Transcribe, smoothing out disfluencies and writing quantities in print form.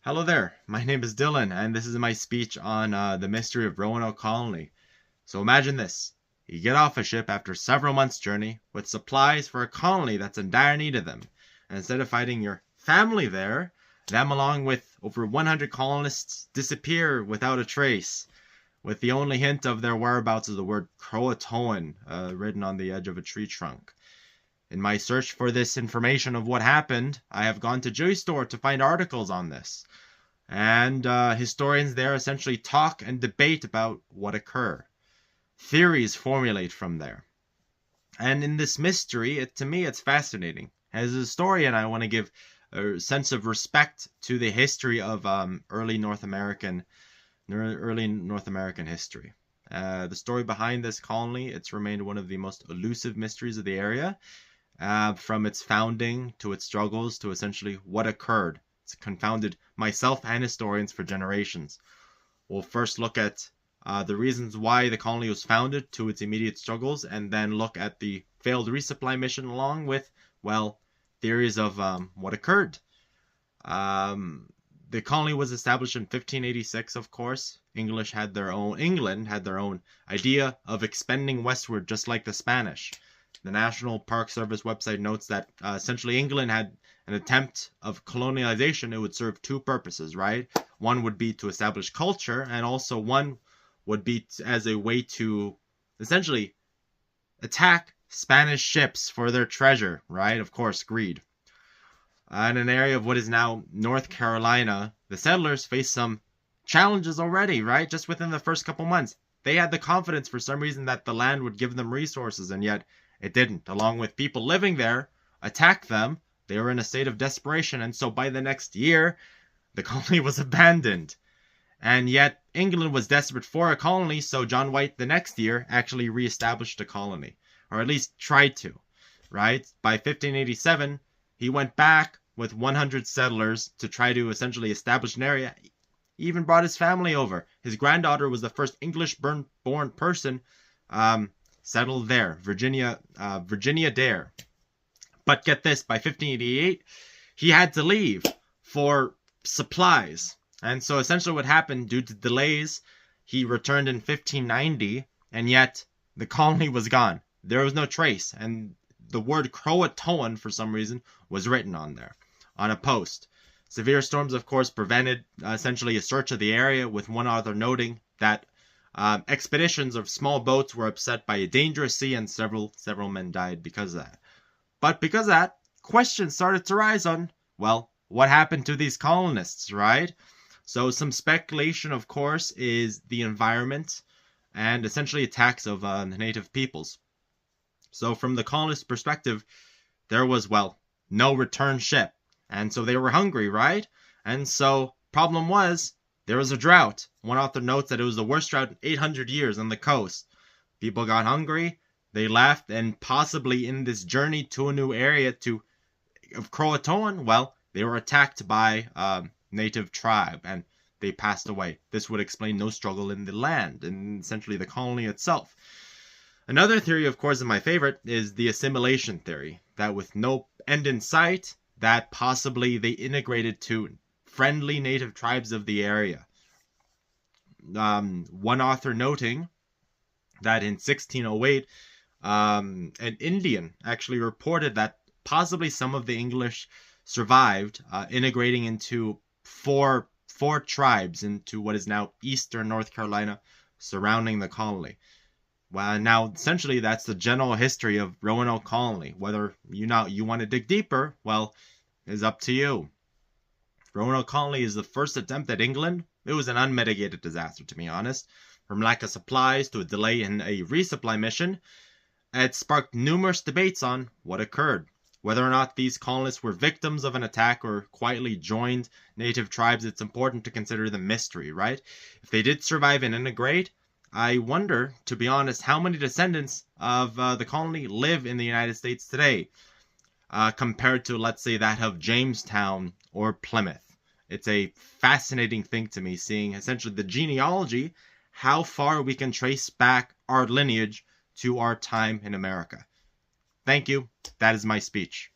Hello there, my name is Dylan, and this is my speech on the mystery of Roanoke Colony. So imagine this. You get off a ship after several months' journey with supplies for a colony that's in dire need of them. And instead of finding your family there, them along with over 100 colonists disappear without a trace, with the only hint of their whereabouts is the word Croatoan written on the edge of a tree trunk. In my search for this information of what happened, I have gone to JSTOR to find articles on this. And historians there essentially talk and debate about what occurred. Theories formulate from there. And in this mystery, to me, it's fascinating. As a historian, I want to give a sense of respect to the history of early North American history. The story behind this colony, it's remained one of the most elusive mysteries of the area. From its founding to its struggles to essentially what occurred. It's confounded myself and historians for generations. We'll first look at the reasons why the colony was founded to its immediate struggles, and then look at the failed resupply mission along with, well, theories of what occurred. The colony was established in 1586, of course. England had their own idea of expanding westward, just like the Spanish. The National Park Service website notes that essentially England had an attempt of colonialization. It would serve two purposes, right? One would be to establish culture, and also one would be as a way to essentially attack Spanish ships for their treasure, right? Of course, greed. In an area of what is now North Carolina, the settlers faced some challenges already, right? Just within the first couple months. They had the confidence for some reason that the land would give them resources, and yet it didn't. Along with people living there, attacked them. They were in a state of desperation, and so by the next year, the colony was abandoned. And yet, England was desperate for a colony, so John White the next year actually reestablished a colony. Or at least tried to, right? By 1587, he went back with 100 settlers to try to essentially establish an area. He even brought his family over. His granddaughter was the first English-born person settled there, Virginia Dare. But get this, by 1588, he had to leave for supplies. And so essentially what happened, due to delays, he returned in 1590, and yet the colony was gone. There was no trace, and the word Croatoan, for some reason, was written on there, on a post. Severe storms, of course, prevented essentially a search of the area, with one author noting that expeditions of small boats were upset by a dangerous sea, and several men died because of that. But because of that, questions started to rise on, well, what happened to these colonists, right? So some speculation, of course, is the environment and essentially attacks of the native peoples. So from the colonist perspective, there was, well, no return ship. And so they were hungry, right? And so problem was, there was a drought. One author notes that it was the worst drought in 800 years on the coast. People got hungry, they left, and possibly in this journey to a new area of Croatoan, well, they were attacked by native tribe, and they passed away. This would explain no struggle in the land, and essentially the colony itself. Another theory, of course, and my favorite, is the assimilation theory, that with no end in sight, that possibly they integrated to friendly native tribes of the area. One author noting that in 1608, an Indian actually reported that possibly some of the English survived, integrating into four tribes into what is now eastern North Carolina, surrounding the colony. Well, now essentially that's the general history of Roanoke Colony. Whether you want to dig deeper, well, is up to you. Roanoke Colony is the first attempt at England. It was an unmitigated disaster, to be honest. From lack of supplies to a delay in a resupply mission, it sparked numerous debates on what occurred. Whether or not these colonists were victims of an attack or quietly joined native tribes, it's important to consider the mystery, right? If they did survive and integrate, I wonder, to be honest, how many descendants of the colony live in the United States today, compared to, let's say, that of Jamestown or Plymouth. It's a fascinating thing to me, seeing essentially the genealogy, how far we can trace back our lineage to our time in America. Thank you. That is my speech.